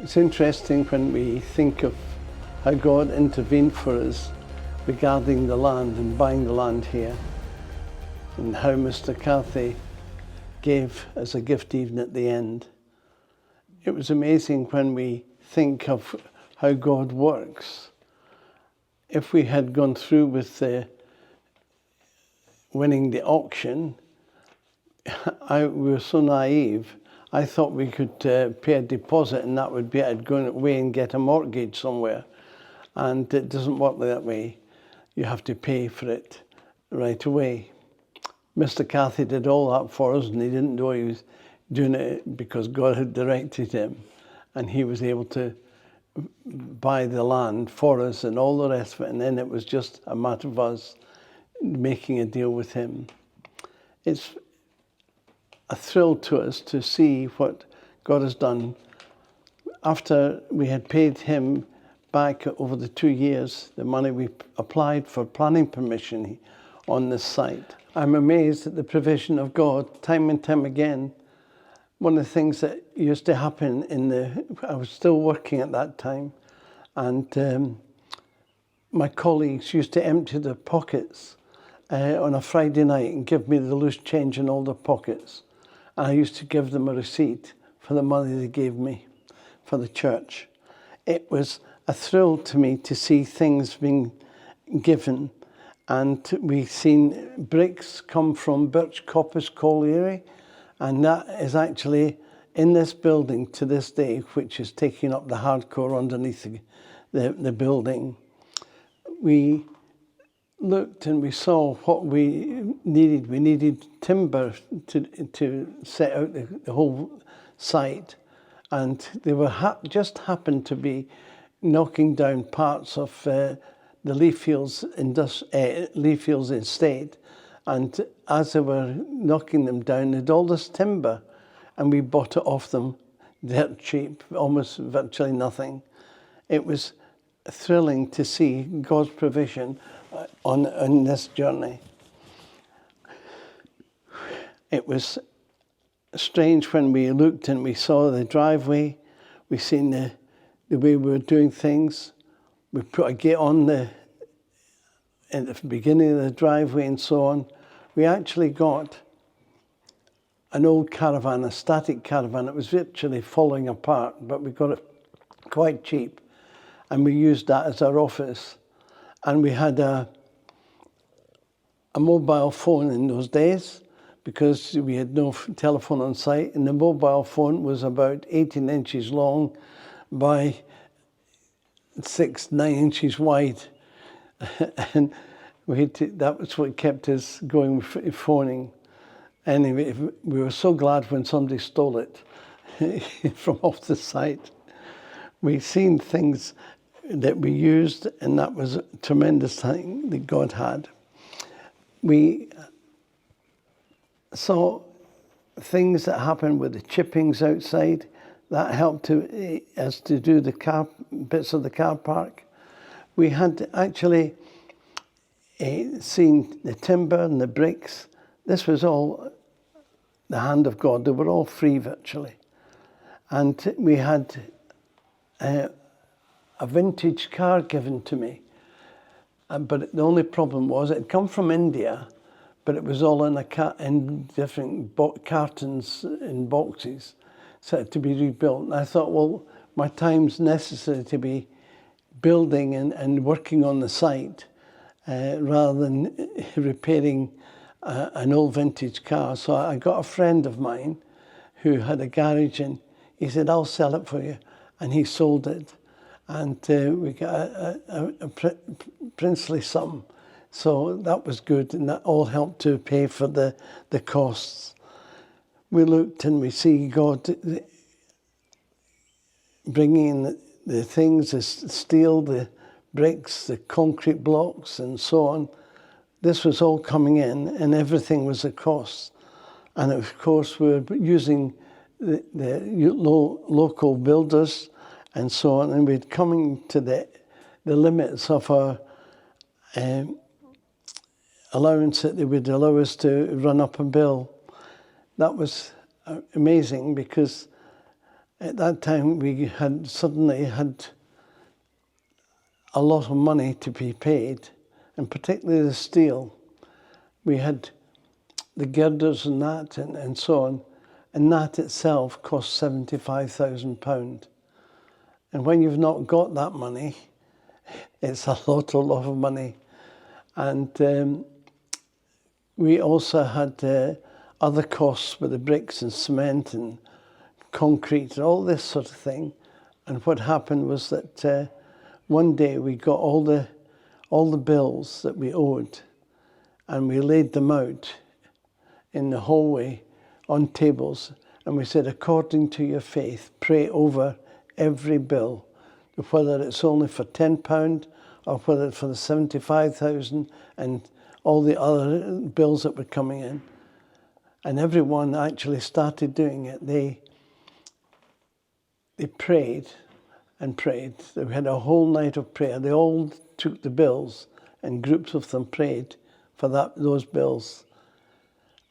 It's interesting when we think of how God intervened for us regarding the land and buying the land here, and how Mr. Carthy gave as a gift even at the end. It was amazing when we think of how God works. If we had gone through with winning the auction, we were so naive. I thought we could pay a deposit and that would be it. I'd go away and get a mortgage somewhere. And it doesn't work that way. You have to pay for it right away. Mr. Carthy did all that for us, and he didn't know he was doing it because God had directed him. And he was able to buy the land for us and all the rest of it. And then it was just a matter of us making a deal with him. It's a thrill to us to see what God has done. After we had paid him back over the 2 years, the money we applied for planning permission on this site, I'm amazed at the provision of God time and time again. One of the things that used to happen I was still working at that time, and my colleagues used to empty their pockets on a Friday night and give me the loose change in all their pockets. And I used to give them a receipt for the money they gave me for the church. It was a thrill to me to see things being given. And we've seen bricks come from Birch Coppice Colliery, and that is actually in this building to this day, which is taking up the hardcore underneath the building. We looked and we saw what we needed. We needed timber to set out the whole site, and they were just happened to be knocking down parts of the Leafields estate, and as they were knocking them down, they had all this timber, and we bought it off them dirt cheap, almost virtually nothing. It was thrilling to see God's provision on this journey. It was strange when we looked and we saw the driveway, we seen the way we were doing things. We put a gate on at the beginning of the driveway and so on. We actually got an old caravan, a static caravan. It was virtually falling apart, but we got it quite cheap, and we used that as our office. And we had a mobile phone in those days because we had no telephone on site, and the mobile phone was about 18 inches long by 6-9 inches wide. And that was what kept us going with phoning. Anyway, we were so glad when somebody stole it from off the site. We've seen things that we used, and that was a tremendous thing that God had. We saw things that happened with the chippings outside. That helped us to do the bits of the car park. We had actually seen the timber and the bricks. This was all the hand of God. They were all free virtually. And we had a vintage car given to me. But the only problem was it had come from India, but it was all in different cartons and boxes, so it had to be rebuilt. And I thought, well, my time's necessary to be building and working on the site rather than repairing an old vintage car. So I got a friend of mine who had a garage, and he said, I'll sell it for you. And he sold it. And we got a princely sum. So that was good, and that all helped to pay for the costs. We looked and we see God bringing in the things, the steel, the bricks, the concrete blocks, and so on. This was all coming in, and everything was a cost. And of course, we were using the local builders and so on, and we're coming to the limits of our allowance that they would allow us to run up a bill. That was amazing, because At that time, we had suddenly had a lot of money to be paid, and particularly the steel. We had the girders and that and so on, and that itself cost £75,000. And when you've not got that money, it's a lot of money. And we also had other costs with the bricks and cement and concrete and all this sort of thing. And what happened was that one day we got all the bills that we owed, and we laid them out in the hallway on tables, and we said, according to your faith, pray over every bill, whether it's only for £10 or whether it's for the 75,000 and all the other bills that were coming in. And everyone actually started doing it. They prayed and prayed. We had a whole night of prayer. They all took the bills, and groups of them prayed for those bills.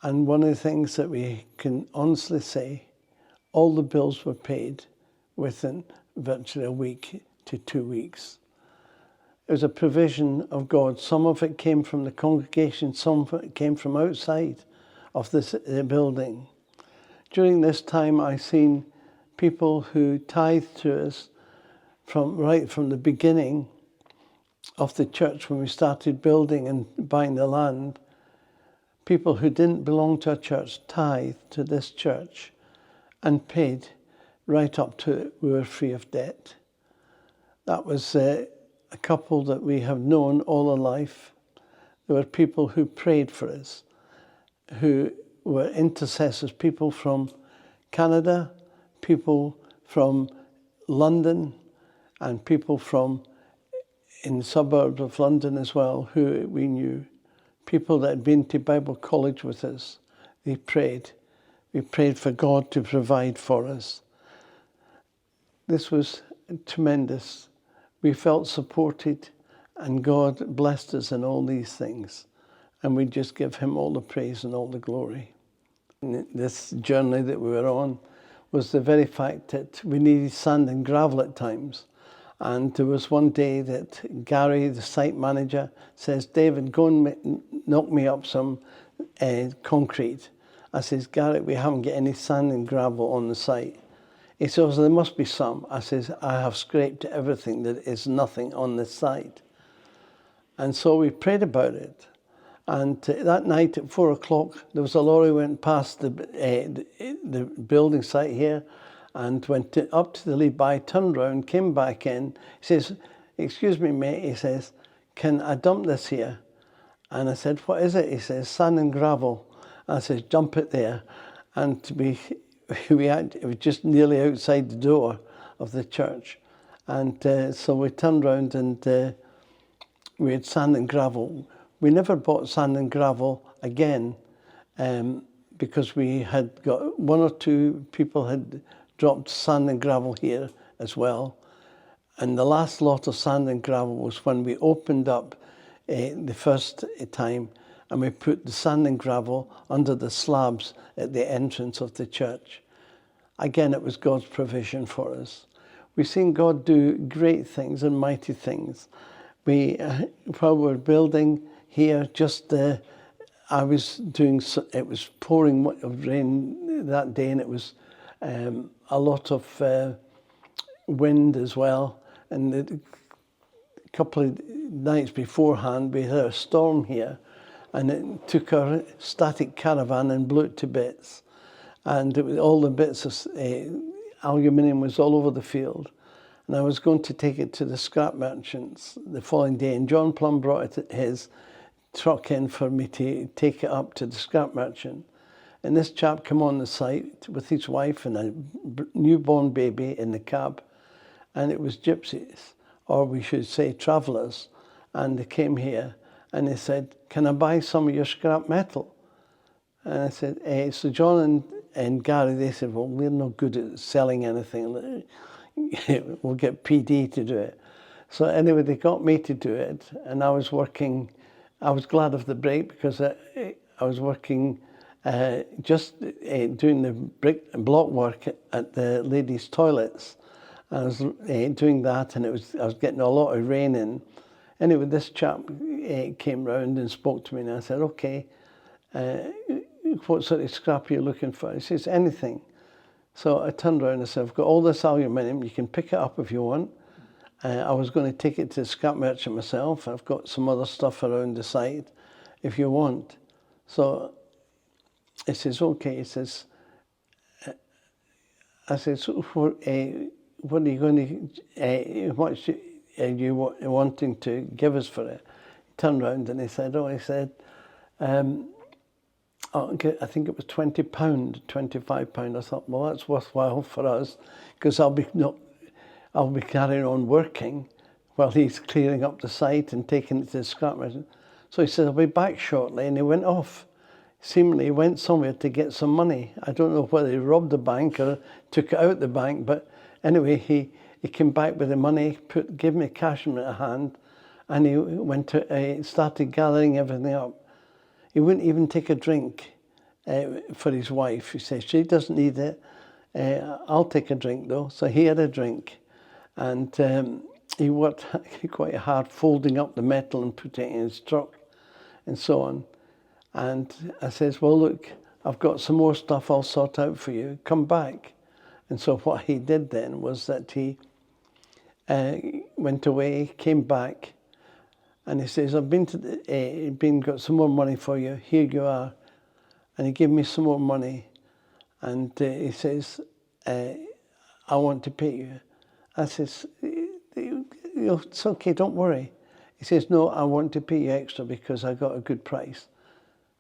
And one of the things that we can honestly say, all the bills were paid within virtually a week to 2 weeks. It was a provision of God. Some of it came from the congregation, some of it came from outside of this building. During this time, I've seen people who tithed to us right from the beginning of the church, when we started building and buying the land. People who didn't belong to a church tithed to this church and paid right up to we were free of debt. That was a couple that we have known all our life. There were people who prayed for us, who were intercessors, people from Canada, people from London, and people from in the suburbs of London as well, who we knew. People that had been to Bible college with us. They prayed. We prayed for God to provide for us. This was tremendous. We felt supported, and God blessed us in all these things. And we just give him all the praise and all the glory. And this journey that we were on was the very fact that we needed sand and gravel at times. And there was one day that Gary, the site manager, says, David, go and knock me up some concrete. I says, Gary, we haven't got any sand and gravel on the site. He says, there must be some. I says, I have scraped everything. There is nothing on this site. And so we prayed about it. And that night at 4 o'clock, there was a lorry went past the building site here and went up to the lead-by, turned round, came back in. He says, excuse me, mate, he says, can I dump this here? And I said, what is it? He says, sand and gravel. I says, dump it there. And it was just nearly outside the door of the church. And so we turned round and we had sand and gravel. We never bought sand and gravel again because we had got one or two people had dropped sand and gravel here as well. And the last lot of sand and gravel was when we opened up the first time, and we put the sand and gravel under the slabs at the entrance of the church. Again, it was God's provision for us. We've seen God do great things and mighty things. While we were building here, I was doing, it was pouring rain that day, and it was a lot of wind as well. And a couple of nights beforehand, we had a storm here, and it took our static caravan and blew it to bits. And it was, all the bits of aluminium was all over the field. And I was going to take it to the scrap merchants the following day, and John Plum brought his truck in for me to take it up to the scrap merchant. And this chap came on the site with his wife and a newborn baby in the cab, and it was gypsies, or we should say travellers, and they came here and they said, can I buy some of your scrap metal? And I said, so John and Gary, they said, well, we're not good at selling anything. We'll get P.D to do it. So anyway, they got me to do it, and I was glad of the break because I was working just doing the block work at the ladies' toilets. I was doing that, and I was getting a lot of rain in. Anyway, this chap came round and spoke to me, and I said, okay, what sort of scrap are you looking for? He says, anything. So I turned around and said, I've got all this aluminium, you can pick it up if you want. I was going to take it to the scrap merchant myself. I've got some other stuff around the site if you want. So he says, okay. He says, I said, so what are you going to, what are you wanting to give us for it? He turned around and he said, I think it was £20, £25. I thought, well, that's worthwhile for us, because I'll be carrying on working while he's clearing up the site and taking it to the scrap merchant. So he said, I'll be back shortly, and he went off. Seemingly he went somewhere to get some money. I don't know whether he robbed the bank or took it out the bank, but anyway, he came back with the money, gave me cash in my hand, and he started gathering everything up. He wouldn't even take a drink for his wife. He says, she doesn't need it. I'll take a drink though. So he had a drink, and he worked quite hard folding up the metal and putting it in his truck and so on. And I says, well, look, I've got some more stuff I'll sort out for you. Come back. And so what he did then was that he went away, came back, and he says, I've got some more money for you. Here you are. And he gave me some more money. And he says, I want to pay you. I says, it's okay, don't worry. He says, no, I want to pay you extra because I got a good price.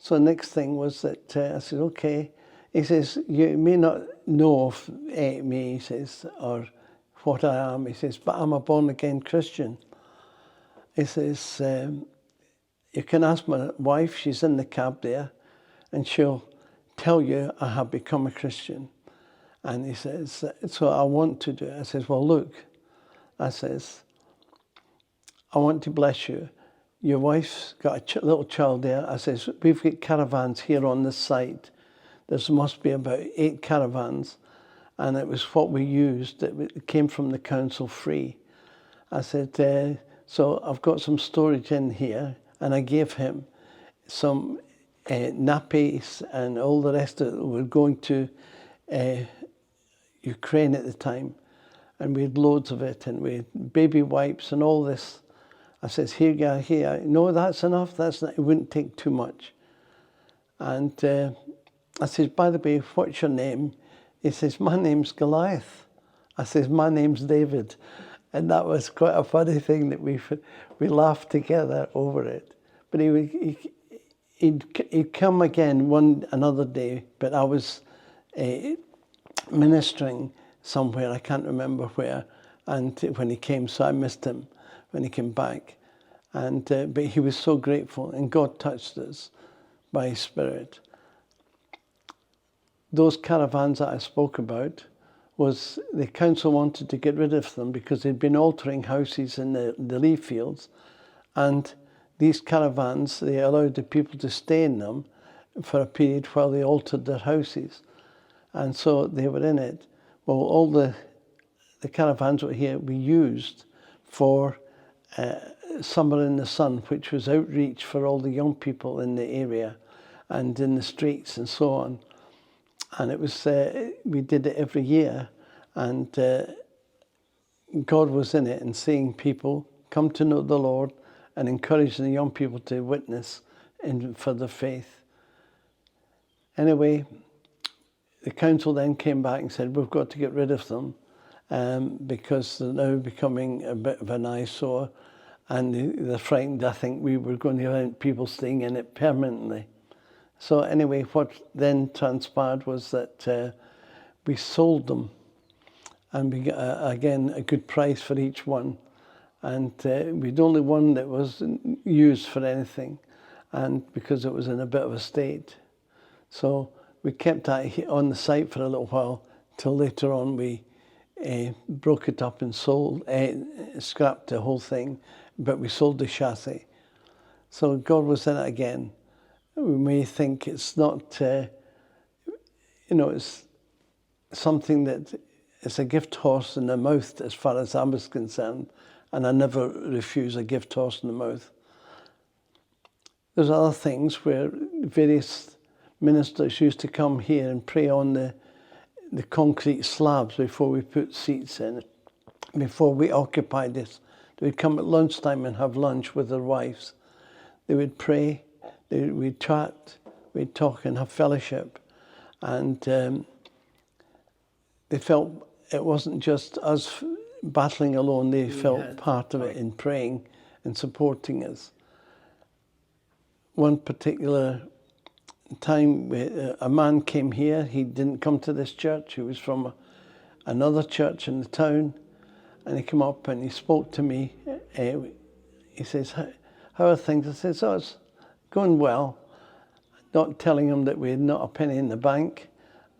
So the next thing was that I said, okay. He says, you may not know of me, he says, or what I am. He says, but I'm a born-again Christian. He says, you can ask my wife, she's in the cab there, and she'll tell you I have become a Christian. And he says, so I want to do it. I says, well, look, I says, I want to bless you. Your wife's got a little child there. I says, we've got caravans here on this site. There must be about 8 caravans. And it was what we used. It came from the council free. I said, so I've got some storage in here. And I gave him some nappies and all the rest of it. We were going to Ukraine at the time. And we had loads of it. And we had baby wipes and all this. I says, here you go, here. No, that's enough. That's not, it wouldn't take too much. And I says, by the way, what's your name? He says, my name's Goliath. I says, my name's David. And that was quite a funny thing that we laughed together over it. But he'd come again another day, but I was ministering somewhere, I can't remember where, and when he came, so I missed him when he came back. And but he was so grateful, and God touched us by His Spirit. Those caravans that I spoke about, was the council wanted to get rid of them because they'd been altering houses in the leaf fields, and these caravans, they allowed the people to stay in them for a period while they altered their houses. And so they were in it. Well, all the caravans were here, we used for Summer in the Sun, which was outreach for all the young people in the area and in the streets and so on. And it was, we did it every year, and God was in it and seeing people come to know the Lord and encouraging the young people to witness for their faith. Anyway, the council then came back and said, we've got to get rid of them because they're now becoming a bit of an eyesore, and they're frightened. I think we were going to have people staying in it permanently. So anyway, what then transpired was that we sold them, and we got, again, a good price for each one. And we'd only one that wasn't used for anything, and because it was in a bit of a state. So we kept that on the site for a little while, till later on we broke it up and sold, scrapped the whole thing, but we sold the chassis. So God was in it again. we may think it's not, it's something that is a gift horse in the mouth as far as I was concerned, and I never refuse a gift horse in the mouth. There's other things where various ministers used to come here and pray on the concrete slabs before we put seats in, before we occupied this. They would come at lunchtime and have lunch with their wives. They would pray, we'd chat, we'd talk and have fellowship. And they felt it wasn't just us battling alone, they felt part of it in praying and supporting us. One particular time, a man came here. He didn't come to this church. He was from another church in the town. And he came up and he spoke to me. He says, how are things? I said, oh, it's going well. Not telling him that we had not a penny in the bank,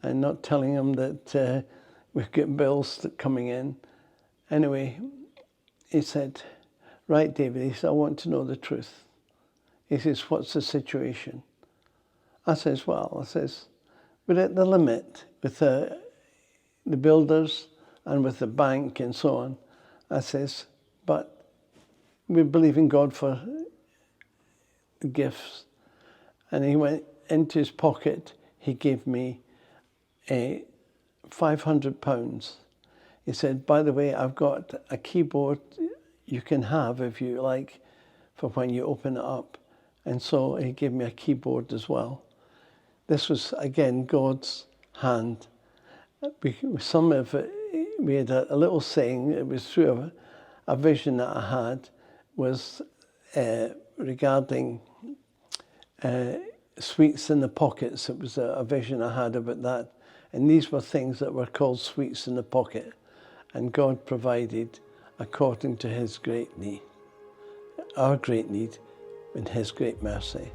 and not telling him that we've got bills coming in. Anyway, he said, right, David, he said, I want to know the truth. He says, what's the situation? I says, we're at the limit with the builders and with the bank and so on. I says, but we believe in God for the gifts. And he went into his pocket. He gave me £500. He said, by the way, I've got a keyboard you can have if you like for when you open it up. And so he gave me a keyboard as well. This was, again, God's hand. We had a little saying, it was through a vision that I had, was regarding sweets in the pockets. It was a vision I had about that. And these were things that were called sweets in the pocket. And God provided according to his great need, our great need, in his great mercy.